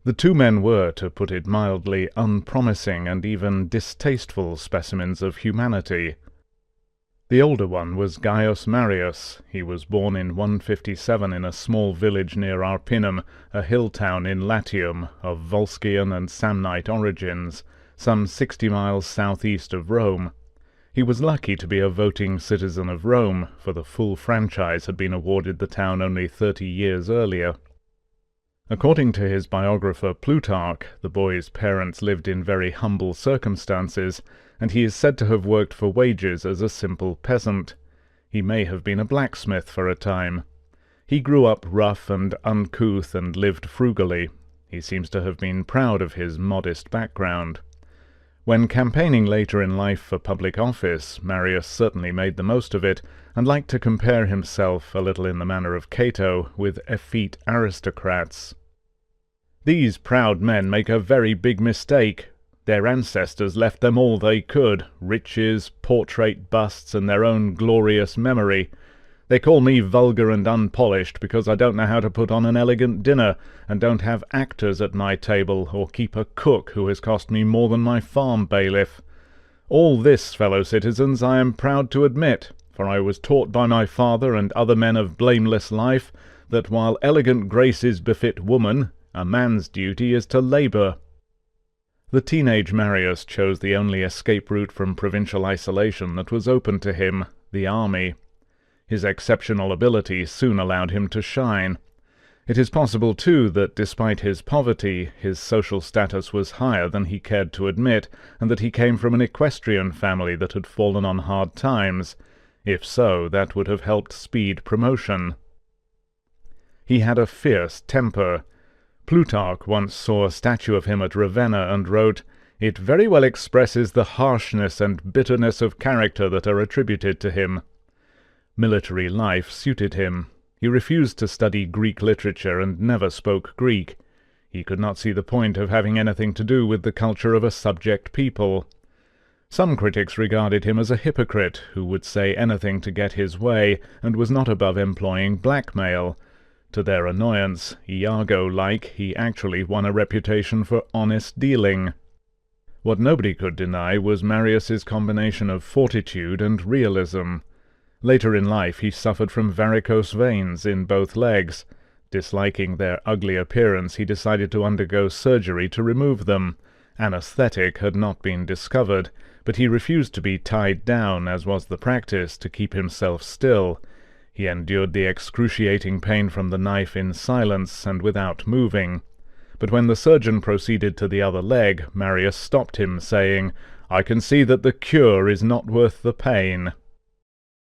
The two men were, to put it mildly, unpromising and even distasteful specimens of humanity. The older one was Gaius Marius. He was born in 157 in a small village near Arpinum, a hill town in Latium, of Volscian and Samnite origins, some 60 miles southeast of Rome. He was lucky to be a voting citizen of Rome, for the full franchise had been awarded the town only 30 years earlier. According to his biographer Plutarch, the boy's parents lived in very humble circumstances, and he is said to have worked for wages as a simple peasant. He may have been a blacksmith for a time. He grew up rough and uncouth and lived frugally. He seems to have been proud of his modest background. When campaigning later in life for public office, Marius certainly made the most of it, and liked to compare himself, a little in the manner of Cato, with effete aristocrats. "These proud men make a very big mistake. Their ancestors left them all they could, riches, portrait busts, and their own glorious memory. They call me vulgar and unpolished because I don't know how to put on an elegant dinner, and don't have actors at my table, or keep a cook who has cost me more than my farm bailiff. All this, fellow citizens, I am proud to admit, for I was taught by my father and other men of blameless life, that while elegant graces befit woman, a man's duty is to labour." The teenage Marius chose the only escape route from provincial isolation that was open to him, the army. His exceptional ability soon allowed him to shine. It is possible, too, that despite his poverty, his social status was higher than he cared to admit, and that he came from an equestrian family that had fallen on hard times. If so, that would have helped speed promotion. He had a fierce temper. Plutarch once saw a statue of him at Ravenna and wrote, "It very well expresses the harshness and bitterness of character that are attributed to him." Military life suited him. He refused to study Greek literature and never spoke Greek. He could not see the point of having anything to do with the culture of a subject people. Some critics regarded him as a hypocrite who would say anything to get his way, and was not above employing blackmail. To their annoyance, Iago-like, he actually won a reputation for honest dealing. What nobody could deny was Marius's combination of fortitude and realism. Later in life he suffered from varicose veins in both legs. Disliking their ugly appearance, he decided to undergo surgery to remove them. Anesthetic had not been discovered, but he refused to be tied down, as was the practice, to keep himself still. He endured the excruciating pain from the knife in silence and without moving. But when the surgeon proceeded to the other leg, Marius stopped him, saying, "I can see that the cure is not worth the pain."